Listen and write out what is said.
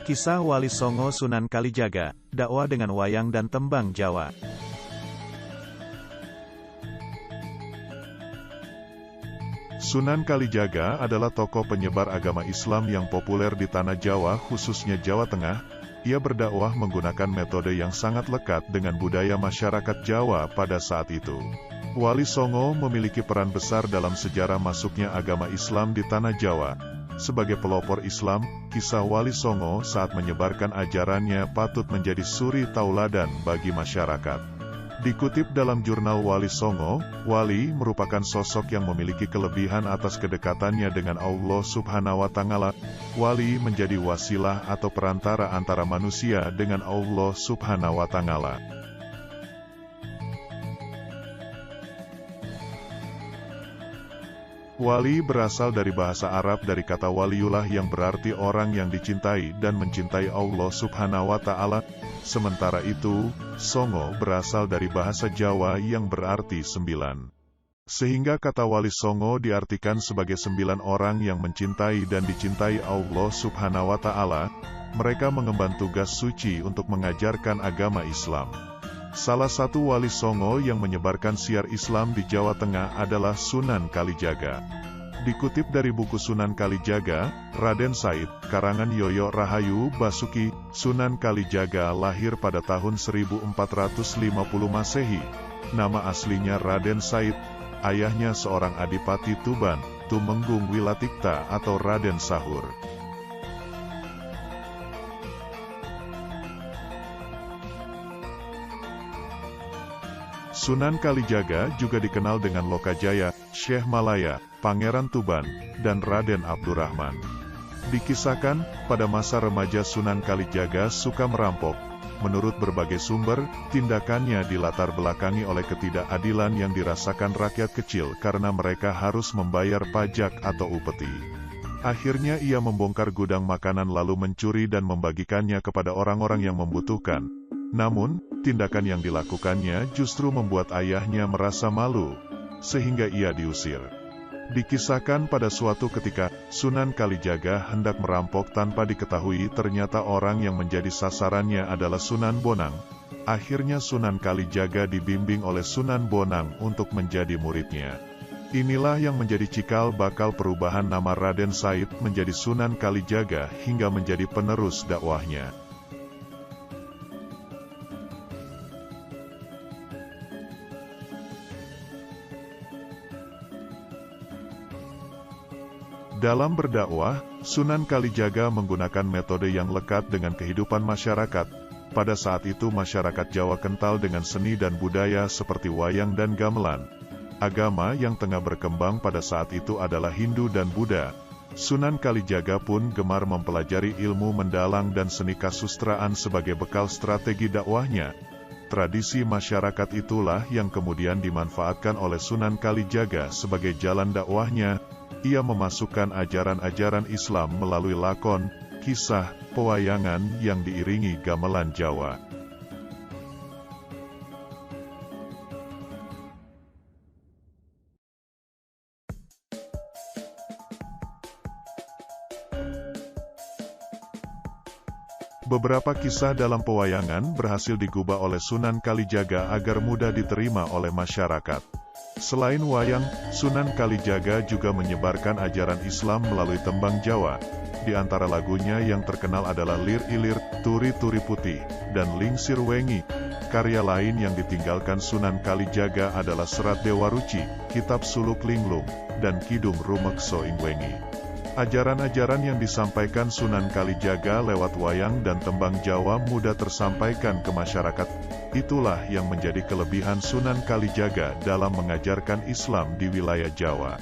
Kisah Wali Songo Sunan Kalijaga, dakwah dengan wayang dan tembang Jawa. Sunan Kalijaga adalah tokoh penyebar agama Islam yang populer di tanah Jawa, khususnya Jawa Tengah. Ia berdakwah menggunakan metode yang sangat lekat dengan budaya masyarakat Jawa pada saat itu. Wali Songo memiliki peran besar dalam sejarah masuknya agama Islam di tanah Jawa. Sebagai pelopor Islam, kisah Wali Songo saat menyebarkan ajarannya patut menjadi suri tauladan bagi masyarakat. Dikutip dalam jurnal Wali Songo, Wali merupakan sosok yang memiliki kelebihan atas kedekatannya dengan Allah Subhanahu wa Ta'ala. Wali menjadi wasilah atau perantara antara manusia dengan Allah Subhanahu wa Ta'ala. Wali berasal dari bahasa Arab dari kata waliullah yang berarti orang yang dicintai dan mencintai Allah Subhanahu wa Ta'ala. Sementara itu, Songo berasal dari bahasa Jawa yang berarti 9. Sehingga kata Wali Songo diartikan sebagai 9 orang yang mencintai dan dicintai Allah Subhanahu wa Ta'ala. Mereka mengemban tugas suci untuk mengajarkan agama Islam. Salah satu Wali Songo yang menyebarkan syiar Islam di Jawa Tengah adalah Sunan Kalijaga. Dikutip dari buku Sunan Kalijaga, Raden Said, karangan Yoyo Rahayu Basuki, Sunan Kalijaga lahir pada tahun 1450 Masehi. Nama aslinya Raden Said, ayahnya seorang adipati Tuban, Tumenggung Wilatikta atau Raden Sahur. Sunan Kalijaga juga dikenal dengan Lokajaya, Syekh Malaya, Pangeran Tuban, dan Raden Abdurrahman. Dikisahkan, pada masa remaja Sunan Kalijaga suka merampok. Menurut berbagai sumber, tindakannya dilatar belakangi oleh ketidakadilan yang dirasakan rakyat kecil karena mereka harus membayar pajak atau upeti. Akhirnya ia membongkar gudang makanan lalu mencuri dan membagikannya kepada orang-orang yang membutuhkan. Namun, tindakan yang dilakukannya justru membuat ayahnya merasa malu, sehingga ia diusir. Dikisahkan pada suatu ketika, Sunan Kalijaga hendak merampok tanpa diketahui ternyata orang yang menjadi sasarannya adalah Sunan Bonang. Akhirnya Sunan Kalijaga dibimbing oleh Sunan Bonang untuk menjadi muridnya. Inilah yang menjadi cikal bakal perubahan nama Raden Said menjadi Sunan Kalijaga hingga menjadi penerus dakwahnya. Dalam berdakwah, Sunan Kalijaga menggunakan metode yang lekat dengan kehidupan masyarakat. Pada saat itu masyarakat Jawa kental dengan seni dan budaya seperti wayang dan gamelan. Agama yang tengah berkembang pada saat itu adalah Hindu dan Buddha. Sunan Kalijaga pun gemar mempelajari ilmu mendalang dan seni kasustraan sebagai bekal strategi dakwahnya. Tradisi masyarakat itulah yang kemudian dimanfaatkan oleh Sunan Kalijaga sebagai jalan dakwahnya. Ia memasukkan ajaran-ajaran Islam melalui lakon, kisah, pewayangan yang diiringi gamelan Jawa. Beberapa kisah dalam pewayangan berhasil digubah oleh Sunan Kalijaga agar mudah diterima oleh masyarakat. Selain wayang, Sunan Kalijaga juga menyebarkan ajaran Islam melalui tembang Jawa. Di antara lagunya yang terkenal adalah Lir Ilir, Turi Turi Putih, dan Lingsir Wengi. Karya lain yang ditinggalkan Sunan Kalijaga adalah Serat Dewa Ruci, Kitab Suluk Linglung, dan Kidung Rumekso Ing Wengi. Ajaran-ajaran yang disampaikan Sunan Kalijaga lewat wayang dan tembang Jawa mudah tersampaikan ke masyarakat. Itulah yang menjadi kelebihan Sunan Kalijaga dalam mengajarkan Islam di wilayah Jawa.